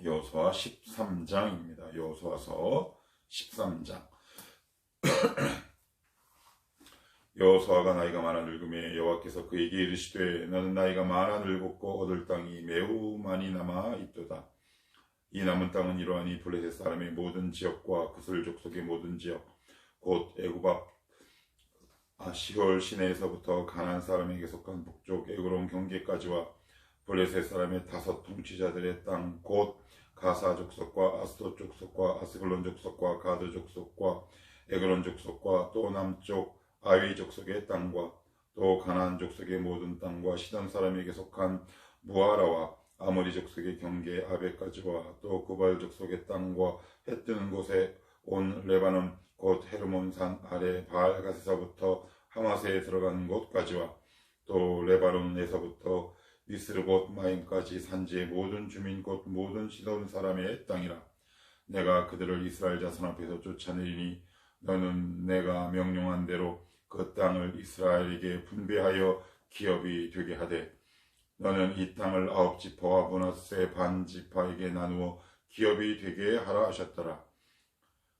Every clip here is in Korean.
여호수아 13장입니다. 여호수아서 13장. 여호수아가 나이가 많아 늙음에 여호와께서 그에게 이르시되 너는 나이가 많아 늙었고 얻을 땅이 매우 많이 남아 있도다. 이 남은 땅은 이러하니 블레셋 사람의 모든 지역과 그슬 족속의 모든 지역 곧 애굽 앞 시홀 시내에서부터 가나안 사람에게 속한 북쪽 에그론 경계까지와 블레셋 사람의 5 통치자들의 땅 곧 가사 족속과 아스돗 족속과 아스글론 족속과 가드 족속과 에그론 족속과 또 남쪽 아위 족속의 땅과 또 가나안 족속의 모든 땅과 시돈 사람에게 속한 무아라와 아모리 족속의 경계 아베까지와 또 구발 족속의 땅과 해 뜨는 곳에 온 레바논 곧 헤르몬 산 아래 바알갓에서부터 하마세에 들어가는 곳까지와 또 레바논에서부터 미스르봇 마임까지 산지의 모든 주민 곧 모든 시돈 사람의 땅이라. 내가 그들을 이스라엘 자손 앞에서 쫓아내리니 너는 내가 명령한 대로 그 땅을 이스라엘에게 분배하여 기업이 되게 하되 너는 이 땅을 9지파와 므낫세 반지파에게 나누어 기업이 되게 하라 하셨더라.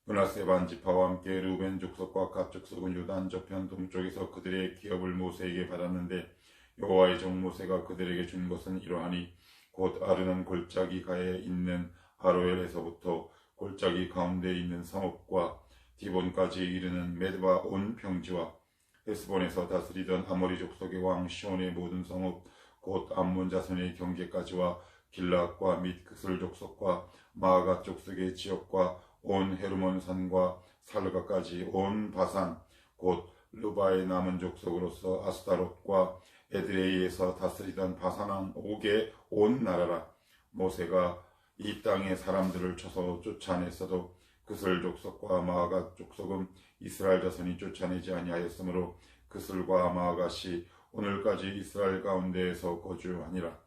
므낫세 반지파와 함께 루벤 족속과 갓 족속은 요단 저편 동쪽에서 그들의 기업을 모세에게 받았는데 여호와의 종 모세가 그들에게 준 것은 이러하니 곧 아르논 골짜기 가에 있는 아로엘에서부터 골짜기 가운데 있는 성읍과 디본까지 이르는 메드바 온 평지와 헤스본에서 다스리던 아모리 족속의 왕 시온의 모든 성읍 곧 암몬 자손의 경계까지와 길라앗과 및 그슬 족속과 마아갓 족속의 지역과 온 헤르몬 산과 살가까지 온 바산 곧 르바의 남은 족속으로서 아스타롯과 에드레이에서 다스리던 바산왕 옥의 온 나라라. 모세가 이 땅의 사람들을 쳐서 쫓아냈어도 그슬 족속과 마아갓 족속은 이스라엘 자손이 쫓아내지 아니하였으므로 그슬과 마아갓이 오늘까지 이스라엘 가운데에서 거주하니라.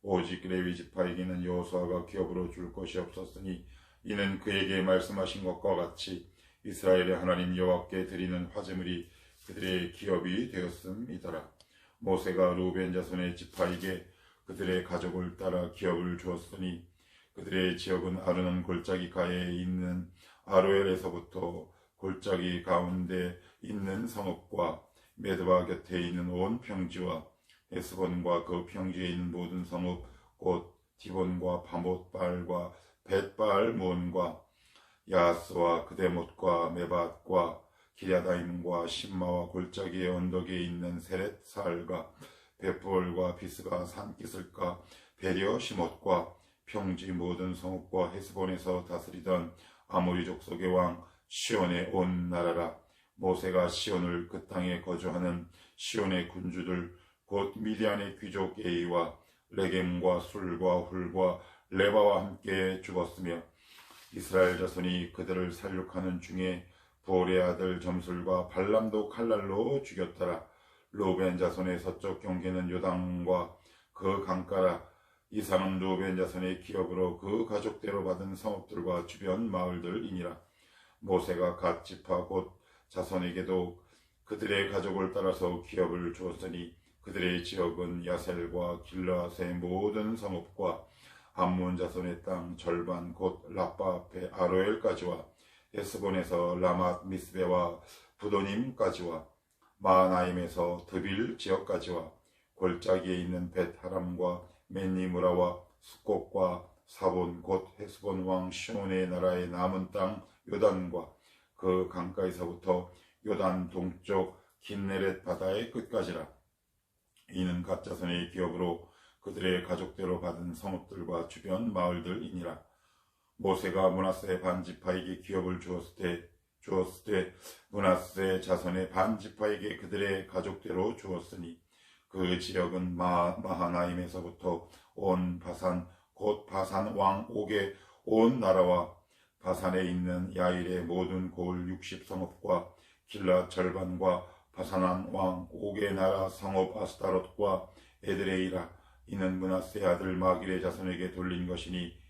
오직 레위 지파에게는 여호수아가 기업으로 줄 것이 없었으니 이는 그에게 말씀하신 것과 같이 이스라엘의 하나님 여호와께 드리는 화제물이 그들의 기업이 되었음이더라. 모세가 루벤 자손의 지파에게 그들의 가족을 따라 기업을 주었으니 그들의 지역은 아르논 골짜기 가에 있는 아로엘에서부터 골짜기 가운데 있는 성읍과 메드바 곁에 있는 온 평지와 에스본과 그 평지에 있는 모든 성읍 곧 디본과 바못발과 벳발몬과 야스와 그데못과 메밧과 기랴다임과 심마와 골짜기의 언덕에 있는 세렛살과 벳볼과 비스가 산기슭과 베려 시못과 평지 모든 성읍과 헤스본에서 다스리던 아모리 족속의 왕 시온의 온 나라라. 모세가 시온을 그 땅에 거주하는 시온의 군주들 곧 미디안의 귀족 에이와 레겜과 술과 훌과 레바와 함께 죽었으며 이스라엘 자손이 그들을 살육하는 중에 부올의 아들 점술과 발람도 칼날로 죽였더라. 루벤 자손의 서쪽 경계는 요단과 그 강가라. 이상은 루벤 자손의 기업으로 그 가족대로 받은 성읍들과 주변 마을들이니라. 모세가 갓 지파 곧 자손에게도 그들의 가족을 따라서 기업을 주었으니 그들의 지역은 야셀과 길라앗의 모든 성읍과 암몬 자손의 땅 절반 곧 라빠 앞에 아로엘까지와 에스본에서 라맛 미스베와 부도님까지와 마하나임에서 드빌 지역까지와 골짜기에 있는 벳하람과 맨니무라와 수꽃과 사본 곧 헤스본 왕 시온의 나라의 남은 땅 요단과 그 강가에서부터 요단 동쪽 긴네렛 바다의 끝까지라. 이는 갓 자손의 기업으로 그들의 가족대로 받은 성읍들과 주변 마을들이니라. 모세가 므낫세 반지파에게 기업을 주었을 때 므낫세 자손의 반지파에게 그들의 가족대로 주었으니 그 지역은 마하나임에서부터 온 바산 곧 바산 왕 옥의 온 나라와 바산에 있는 야일의 모든 고을 60성읍과 길라 절반과 바산 왕 옥의 나라 성읍 아스타롯과 에드레이라. 이는 므낫세 아들 마길의 자손에게 돌린 것이니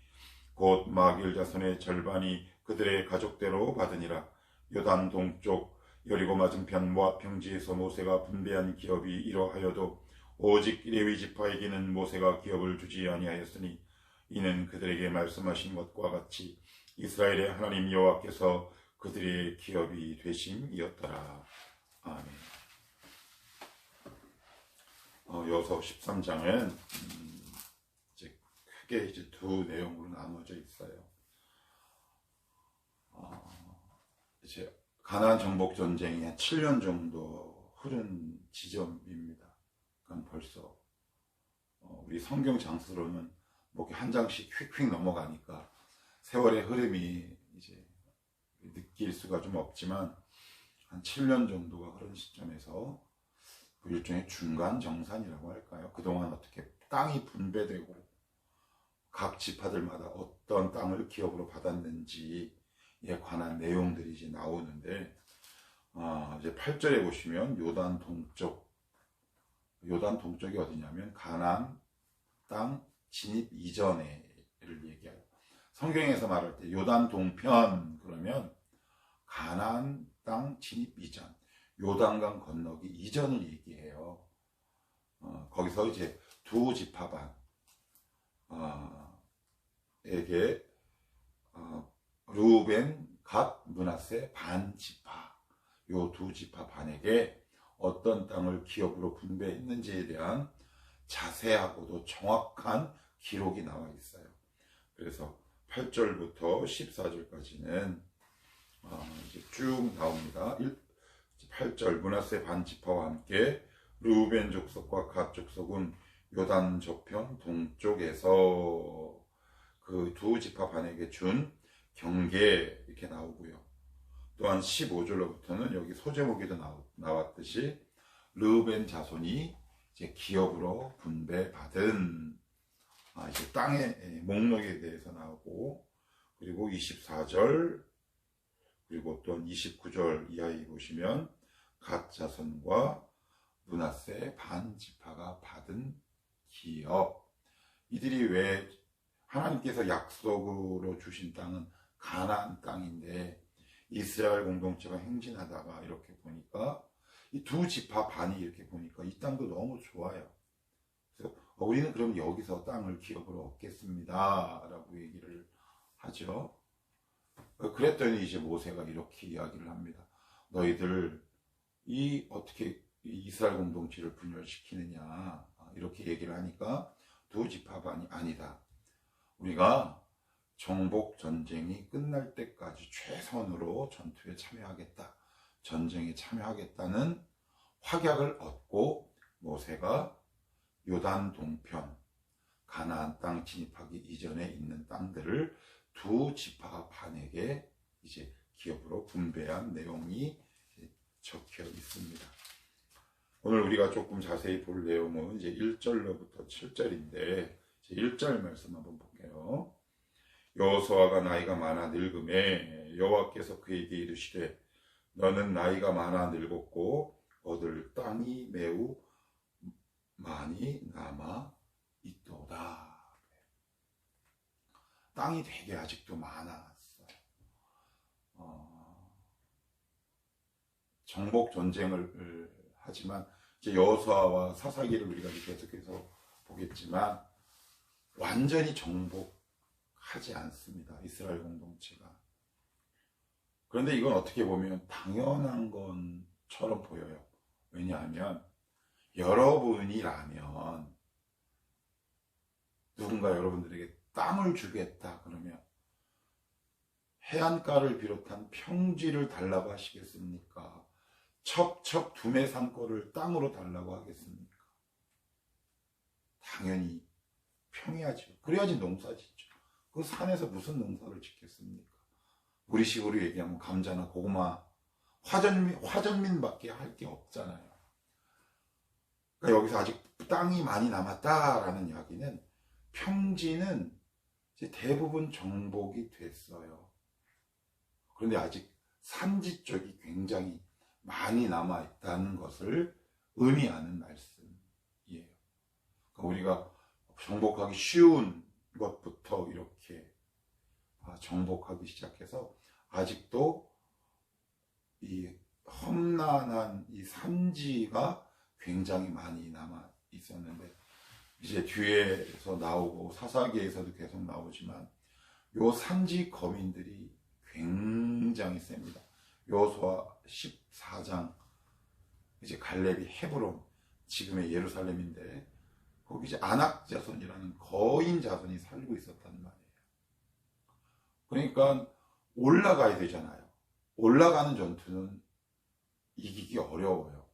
곧 마길 자손의 절반이 그들의 가족대로 받으니라. 요단 동쪽 여리고 맞은편 모압 평지에서 모세가 분배한 기업이 이러하여도 오직 레위 지파에게는 모세가 기업을 주지 아니하였으니 이는 그들에게 말씀하신 것과 같이 이스라엘의 하나님 여호와께서 그들의 기업이 되심이었더라. 아멘. 여호수아 13장은 이제 크게 이제 두 내용으로 나눠져 있어요. 이제 가나안 정복 전쟁이 한 7년 정도 흐른 지점입니다. 그럼 벌써 우리 성경 장수로는 뭐 한 장씩 휙휙 넘어가니까 세월의 흐름이 이제 느낄 수가 좀 없지만 한 7년 정도가 흐른 시점에서 그 일종의 중간 정산이라고 할까요? 그동안 어떻게 땅이 분배되고 각 지파들마다 어떤 땅을 기업으로 받았는지에 관한 내용들이 이제 나오는데, 이제 8절에 보시면 요단 동쪽이 어디냐면 가나안 땅 진입 이전에를 얘기해요. 성경에서 말할 때 요단 동편 그러면 가나안 땅 진입 이전, 요단강 건너기 이전을 얘기해요. 거기서 이제 두 지파반 에게 르우벤, 갓, 므낫세 반 지파, 요 두 지파 반에게 어떤 땅을 기업으로 분배했는지에 대한 자세하고도 정확한 기록이 나와 있어요. 그래서 8절부터 14절까지는 이제 쭉 나옵니다. 8절 므낫세 반 지파와 함께 르우벤 족속과 갓 족속은 요단 저편 동쪽에서 그 두 지파 반에게 준 경계 이렇게 나오고요. 또한 15절로부터는 여기 소제목에도 나왔듯이 르우벤 자손이 이제 기업으로 분배받은 이제 땅의 목록에 대해서 나오고, 그리고 24절 그리고 또 29절 이하에 보시면 갓 자손과 므낫세 반 지파가 받은 기업, 이들이 왜 하나님께서 약속으로 주신 땅은 가나안 땅인데 이스라엘 공동체가 행진하다가 이렇게 보니까 이 두 지파 반이 이렇게 보니까 이 땅도 너무 좋아요. 그래서 우리는 그럼 여기서 땅을 기업으로 얻겠습니다 라고 얘기를 하죠. 그랬더니 이제 모세가 이렇게 이야기를 합니다. 너희들 어떻게 이스라엘 공동체를 분열시키느냐 이렇게 얘기를 하니까 두 지파 반이 아니다. 우리가 정복 전쟁이 끝날 때까지 최선으로 전투에 참여하겠다, 전쟁에 참여하겠다는 확약을 얻고 모세가 요단 동편 가나안 땅 진입하기 이전에 있는 땅들을 두 지파 반에게 이제 기업으로 분배한 내용이 적혀 있습니다. 오늘 우리가 조금 자세히 볼 내용은 이제 1절로부터 7절인데 1절 말씀 한번 볼게요. 여호수아가 나이가 많아 늙음에 여호와께서 그에게 이르시되 너는 나이가 많아 늙었고 얻을 땅이 매우 많이 남아 있도다. 땅이 되게 아직도 많았어요. 정복 전쟁을 하지만 이제 여호수아와 사사기를 우리가 계속해서 보겠지만 완전히 정복하지 않습니다. 이스라엘 공동체가. 그런데 이건 어떻게 보면 당연한 것처럼 보여요. 왜냐하면 여러분이라면 누군가 여러분들에게 땅을 주겠다 그러면 해안가를 비롯한 평지를 달라고 하시겠습니까? 첩첩 두메산 거를 땅으로 달라고 하겠습니까? 당연히 평해야죠. 그래야지 농사 짓죠. 그 산에서 무슨 농사를 짓겠습니까? 우리식으로 얘기하면 감자나 고구마, 화전민밖에 할 게 없잖아요. 그러니까 여기서 아직 땅이 많이 남았다라는 이야기는 평지는 이제 대부분 정복이 됐어요. 그런데 아직 산지 쪽이 굉장히 많이 남아있다는 것을 의미하는 말씀이에요. 그러니까 우리가 정복하기 쉬운 것부터 이렇게 정복하기 시작해서 아직도 이 험난한 이 산지가 굉장히 많이 남아 있었는데 이제 뒤에서 나오고 사사기에서도 계속 나오지만 요 산지 거민들이 굉장히 셉니다. 여호수아 14장 이제 갈렙이 헤브론 지금의 예루살렘인데 거기 이제 아낙 자손이라는 거인 자손이 살고 있었단 말이에요. 그러니까 올라가야 되잖아요. 올라가는 전투는 이기기 어려워요.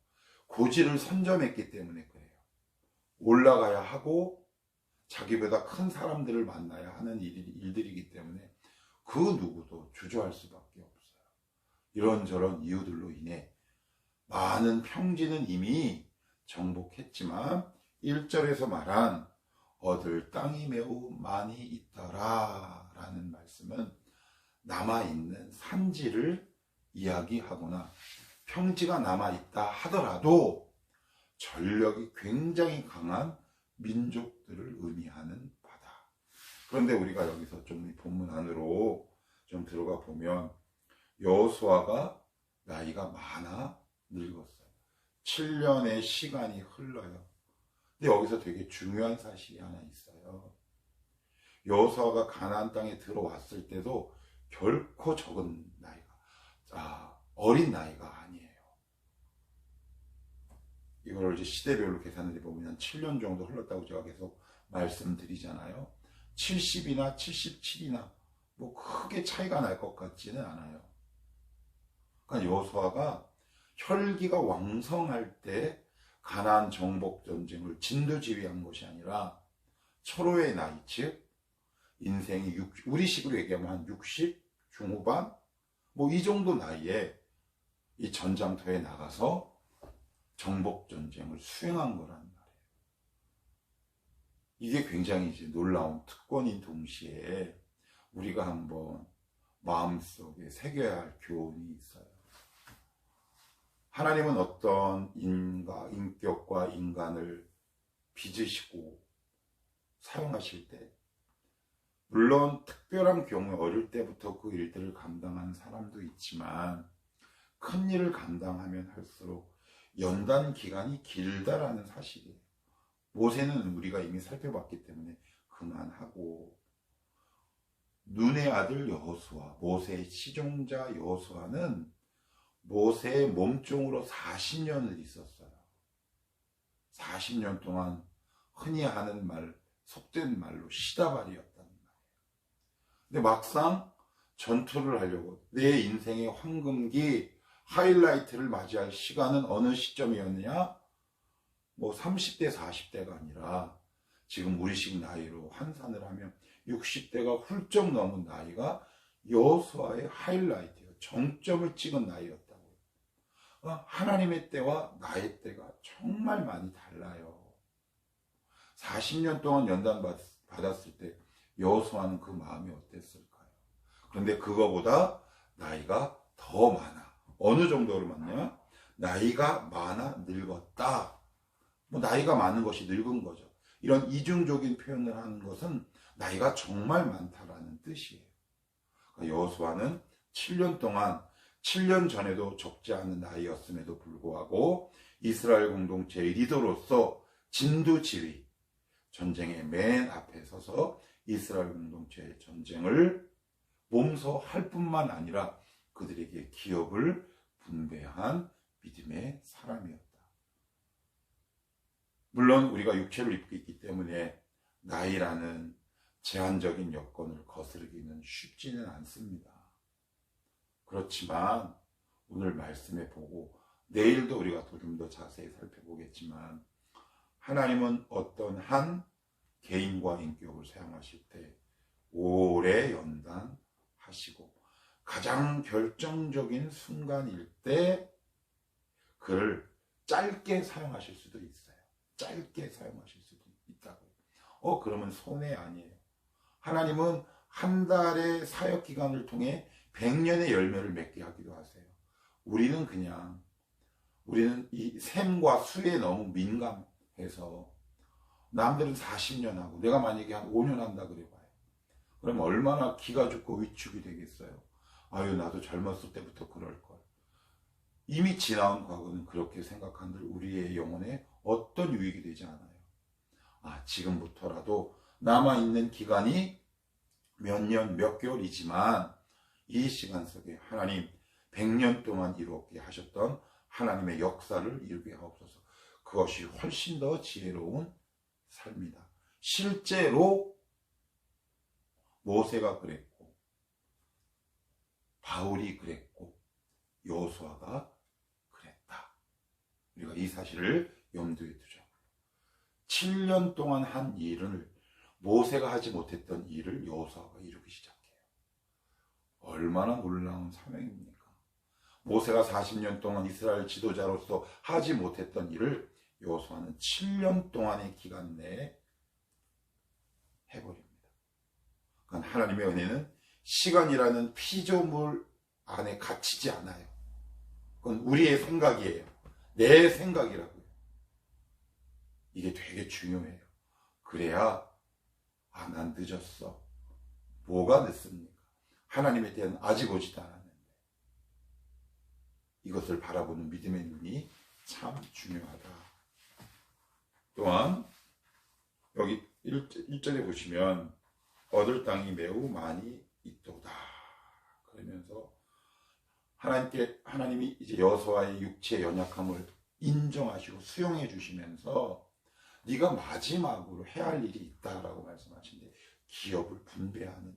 고지를 선점했기 때문에 그래요. 올라가야 하고 자기보다 큰 사람들을 만나야 하는 일들이기 때문에 그 누구도 주저할 수밖에 없어요. 이런저런 이유들로 인해 많은 평지는 이미 정복했지만 1절에서 말한 얻을 땅이 매우 많이 있더라 라는 말씀은 남아있는 산지를 이야기하거나 평지가 남아있다 하더라도 전력이 굉장히 강한 민족들을 의미하는 바다. 그런데 우리가 여기서 좀 본문 안으로 좀 들어가 보면 여호수아가 나이가 많아 늙었어요. 7년의 시간이 흘러요. 근데 여기서 되게 중요한 사실이 하나 있어요. 여호수아가 가나안 땅에 들어왔을 때도 결코 적은 나이가, 어린 나이가 아니에요. 이걸 이제 시대별로 계산을 해보면 7년 정도 흘렀다고 제가 계속 말씀드리잖아요. 70이나 77이나 뭐 크게 차이가 날 것 같지는 않아요. 그러니까 여호수아가 혈기가 왕성할 때 가나안 정복 전쟁을 진두지휘한 것이 아니라 철호의 나이, 즉 인생이 우리식으로 얘기하면 한 60 중후반 뭐 이 정도 나이에 이 전장터에 나가서 정복 전쟁을 수행한 거란 말이에요. 이게 굉장히 이제 놀라운 특권인 동시에 우리가 한번 마음속에 새겨야 할 교훈이 있어요. 하나님은 어떤 인격과 인간을 빚으시고 사용하실 때 물론 특별한 경우에 어릴 때부터 그 일들을 감당한 사람도 있지만 큰 일을 감당하면 할수록 연단 기간이 길다라는 사실이에요. 모세는 우리가 이미 살펴봤기 때문에 그만하고 눈의 아들 여호수아, 모세의 시종자 여호수아는 모세의 몸종으로 40년을 있었어요. 40년 동안 흔히 하는 말, 속된 말로 시다발이었다는 말이에요. 근데 막상 전투를 하려고 내 인생의 황금기 하이라이트를 맞이할 시간은 어느 시점이었느냐? 뭐 30대, 40대가 아니라 지금 우리식 나이로 환산을 하면 60대가 훌쩍 넘은 나이가 여호수아의 하이라이트예요. 정점을 찍은 나이였다고요. 하나님의 때와 나의 때가 정말 많이 달라요. 40년 동안 연단 받았을 때 여호수아는 그 마음이 어땠을까요? 그런데 그거보다 나이가 더 많아. 어느 정도로 많냐? 나이가 많아 늙었다. 뭐 나이가 많은 것이 늙은 거죠. 이런 이중적인 표현을 하는 것은 나이가 정말 많다라는 뜻이에요. 그러니까 여호수아는 7년 동안 7년 전에도 적지 않은 나이였음에도 불구하고 이스라엘 공동체의 리더로서 진두지휘 전쟁의 맨 앞에 서서 이스라엘 공동체의 전쟁을 몸소 할 뿐만 아니라 그들에게 기업을 분배한 믿음의 사람이었다. 물론 우리가 육체를 입고 있기 때문에 나이라는 제한적인 여건을 거스르기는 쉽지는 않습니다. 그렇지만 오늘 말씀해 보고 내일도 우리가 좀 더 자세히 살펴보겠지만 하나님은 어떤 한 개인과 인격을 사용하실 때 오래 연단하시고 가장 결정적인 순간일 때 그를 짧게 사용하실 수도 있어요. 짧게 사용하실 수도 있다고요. 그러면 손해 아니에요. 하나님은 한 달의 사역 기간을 통해 100년의 열매를 맺게 하기도 하세요. 우리는 이 셈과 수에 너무 민감해서 남들은 40년 하고 내가 만약에 한 5년 한다 그래 봐요. 그럼 얼마나 기가 죽고 위축이 되겠어요. 아유, 나도 젊었을 때부터 그럴걸. 이미 지나온 과거는 그렇게 생각한들 우리의 영혼에 어떤 유익이 되지 않아요. 지금부터라도 남아있는 기간이 몇 년, 몇 개월이지만 이 시간 속에 하나님 100년 동안 이루었게 하셨던 하나님의 역사를 이루게 하옵소서. 그것이 훨씬 더 지혜로운 삶이다. 실제로 모세가 그랬고, 바울이 그랬고, 여호수아가 그랬다. 우리가 이 사실을 염두에 두자고요. 7년 동안 한 일을, 모세가 하지 못했던 일을 여호수아가 이루기 시작해요. 얼마나 놀라운 사명입니까? 모세가 40년 동안 이스라엘 지도자로서 하지 못했던 일을 여호수아는 7년 동안의 기간 내에 해버립니다. 그러니까 하나님의 은혜는 시간이라는 피조물 안에 갇히지 않아요. 그건 우리의 생각이에요. 내 생각이라고요. 이게 되게 중요해요. 그래야 난 늦었어. 뭐가 늦습니까? 하나님에 대한 아직 오지도 않았는데. 이것을 바라보는 믿음의 눈이 참 중요하다. 또한 여기 1절에 보시면 얻을 땅이 매우 많이 있도다. 그러면서 하나님이 이제 여호수아의 육체의 연약함을 인정하시고 수용해 주시면서 네가 마지막으로 해야 할 일이 있다라고 말씀하시는데, 기업을 분배하는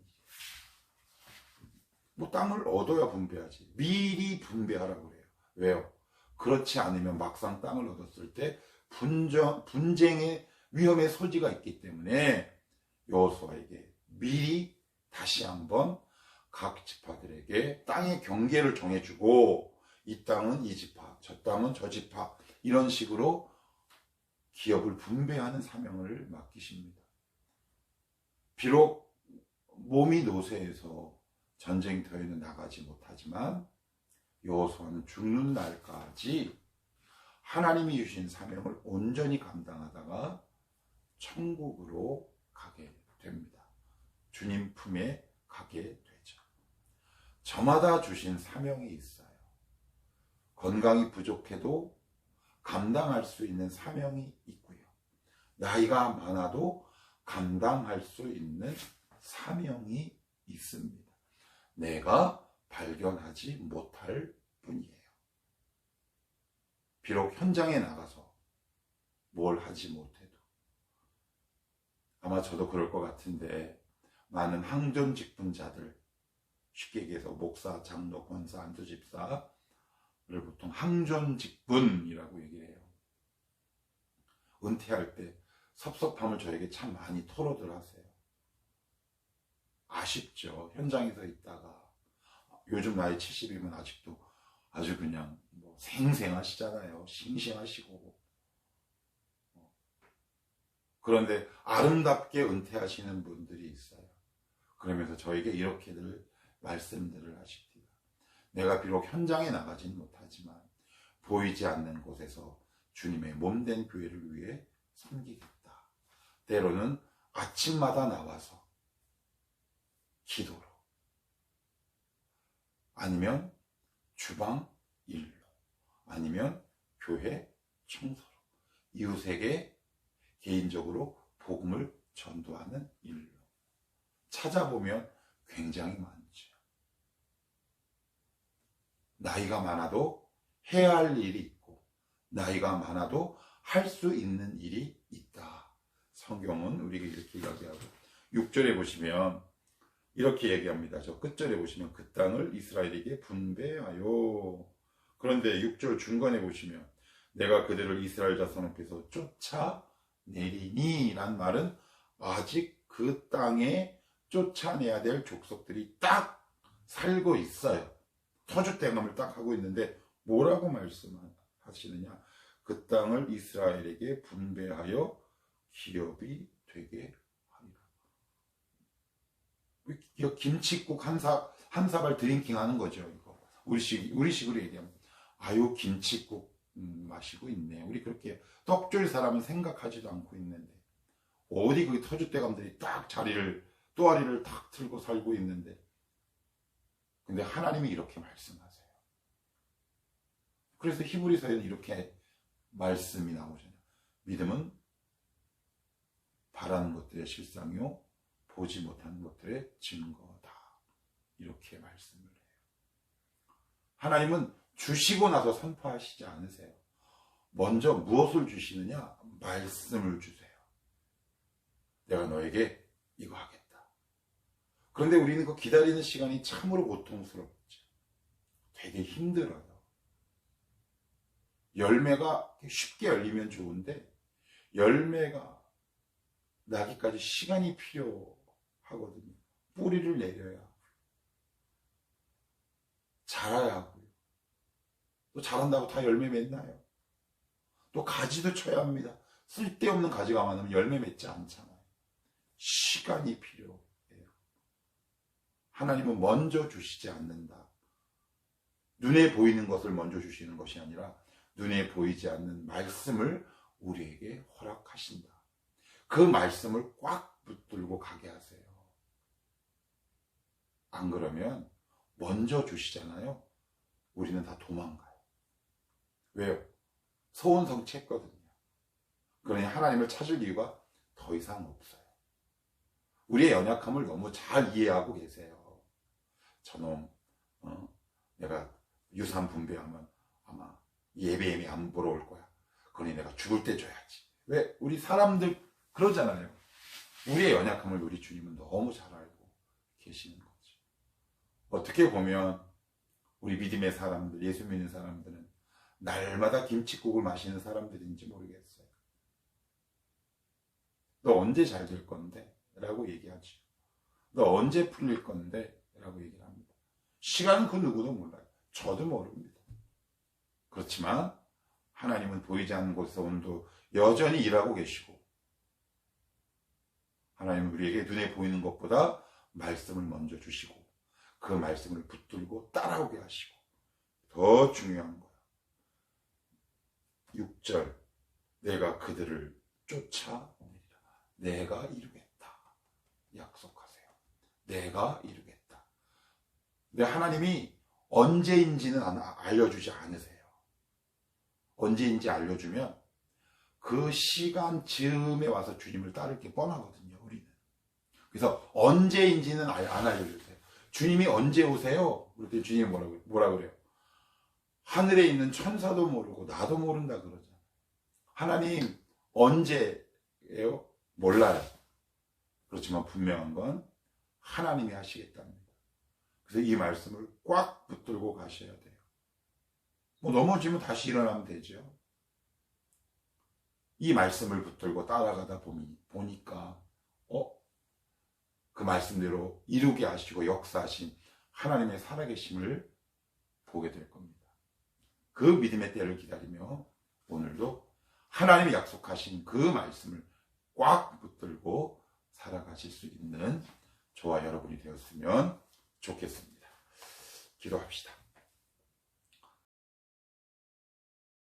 일. 땅을 얻어야 분배하지. 미리 분배하라고 그래요. 왜요? 그렇지 않으면 막상 땅을 얻었을 때 분쟁의 위험의 소지가 있기 때문에 여호수아에게 미리 다시 한번 각 지파들에게 땅의 경계를 정해주고, 이 땅은 이 지파, 저 땅은 저 지파, 이런 식으로 기업을 분배하는 사명을 맡기십니다. 비록 몸이 노쇠해서 전쟁터에는 나가지 못하지만 여호수아는 죽는 날까지 하나님이 주신 사명을 온전히 감당하다가 천국으로 가게 됩니다. 주님 품에 가게 되죠. 저마다 주신 사명이 있어요. 건강이 부족해도 감당할 수 있는 사명이 있고요. 나이가 많아도 감당할 수 있는 사명이 있습니다. 내가 발견하지 못할 뿐이에요. 비록 현장에 나가서 뭘 하지 못해도, 아마 저도 그럴 것 같은데, 많은 항존 직분자들, 쉽게 얘기해서 목사, 장로, 권사, 안수집사를 보통 항존 직분이라고 얘기를 해요. 은퇴할 때 섭섭함을 저에게 참 많이 토로들 하세요. 아쉽죠. 현장에서 있다가 요즘 나이 70이면 아직도 아주 그냥 생생하시잖아요. 싱싱하시고. 그런데 아름답게 은퇴하시는 분들이 있어요. 그러면서 저에게 이렇게들 말씀들을 하십니다. 내가 비록 현장에 나가진 못하지만 보이지 않는 곳에서 주님의 몸된 교회를 위해 섬기겠다. 때로는 아침마다 나와서 기도로, 아니면 주방 일로, 아니면 교회 청소로, 이웃에게 개인적으로 복음을 전도하는 일로. 찾아보면 굉장히 많죠. 나이가 많아도 해야 할 일이 있고, 나이가 많아도 할 수 있는 일이 있다. 성경은 우리에게 이렇게 이야기하고, 6절에 보시면 이렇게 얘기합니다. 저 끝절에 보시면 그 땅을 이스라엘에게 분배하여. 그런데 6절 중간에 보시면 내가 그들을 이스라엘 자손 앞에서 쫓아내리니 란 말은 아직 그 땅에 쫓아내야 될 족속들이 딱 살고 있어요. 터줏대감을 딱 하고 있는데 뭐라고 말씀하시느냐? 그 땅을 이스라엘에게 분배하여 기업이 되게 하리라. 김칫국 한 사발 드링킹 하는 거죠. 이거 우리식으로 얘기하면 아유 김칫국 마시고 있네. 우리 그렇게 떡줄 사람은 생각하지도 않고 있는데, 어디 그 터줏대감들이 딱 또아리를 탁 틀고 살고 있는데, 근데 하나님이 이렇게 말씀하세요. 그래서 히브리서에는 이렇게 말씀이 나오잖아요. 믿음은 바라는 것들의 실상이요 보지 못하는 것들의 증거다. 이렇게 말씀을 해요. 하나님은 주시고 나서 선포하시지 않으세요. 먼저 무엇을 주시느냐? 말씀을 주세요. 내가 너에게 이거 하겠다. 그런데 우리는 그 기다리는 시간이 참으로 고통스럽죠. 되게 힘들어요. 열매가 쉽게 열리면 좋은데 열매가 나기까지 시간이 필요하거든요. 뿌리를 내려야 하고요. 자라야 하고요. 또 자란다고 다 열매 맺나요? 또 가지도 쳐야 합니다. 쓸데없는 가지가 많으면 열매 맺지 않잖아요. 시간이 필요해요. 하나님은 먼저 주시지 않는다. 눈에 보이는 것을 먼저 주시는 것이 아니라 눈에 보이지 않는 말씀을 우리에게 허락하신다. 그 말씀을 꽉 붙들고 가게 하세요. 안 그러면 먼저 주시잖아요. 우리는 다 도망가요. 왜요? 소원성취했거든요. 그러니 하나님을 찾을 이유가 더 이상 없어요. 우리의 연약함을 너무 잘 이해하고 계세요. 저놈 내가 유산 분배하면 아마 예배임이 안 보러 올 거야. 그러니 내가 죽을 때 줘야지. 왜? 우리 사람들 그러잖아요. 우리의 연약함을 우리 주님은 너무 잘 알고 계시는 거죠. 어떻게 보면 우리 믿음의 사람들, 예수 믿는 사람들은 날마다 김칫국을 마시는 사람들인지 모르겠어요. 너 언제 잘 될 건데? 라고 얘기하죠. 너 언제 풀릴 건데? 라고 얘기를 합니다. 시간은 그 누구도 몰라요. 저도 모릅니다. 그렇지만 하나님은 보이지 않는 곳에서 오늘도 여전히 일하고 계시고 하나님은 우리에게 눈에 보이는 것보다 말씀을 먼저 주시고 그 말씀을 붙들고 따라오게 하시고 더 중요한 거야. 6절 내가 그들을 쫓아오리라. 내가 이루겠다. 약속하세요. 내가 이루겠다. 근데 하나님이 언제인지는 알려주지 않으세요. 언제인지 알려주면 그 시간 즈음에 와서 주님을 따를 게 뻔하거든요. 우리는. 그래서 언제인지는 안 알려주세요. 주님이 언제 오세요? 그럴 때 주님이 뭐라 그래요? 하늘에 있는 천사도 모르고 나도 모른다 그러잖아요. 하나님 언제예요? 몰라요. 그렇지만 분명한 건 하나님이 하시겠답니다. 그래서 이 말씀을 꽉 붙들고 가셔야 돼요. 넘어지면 다시 일어나면 되죠. 이 말씀을 붙들고 따라가다 보니까 그 말씀대로 이루게 하시고 역사하신 하나님의 살아계심을 보게 될 겁니다. 그 믿음의 때를 기다리며 오늘도 하나님이 약속하신 그 말씀을 꽉 붙들고 살아가실 수 있는 저와 여러분이 되었으면 좋겠습니다. 기도합시다.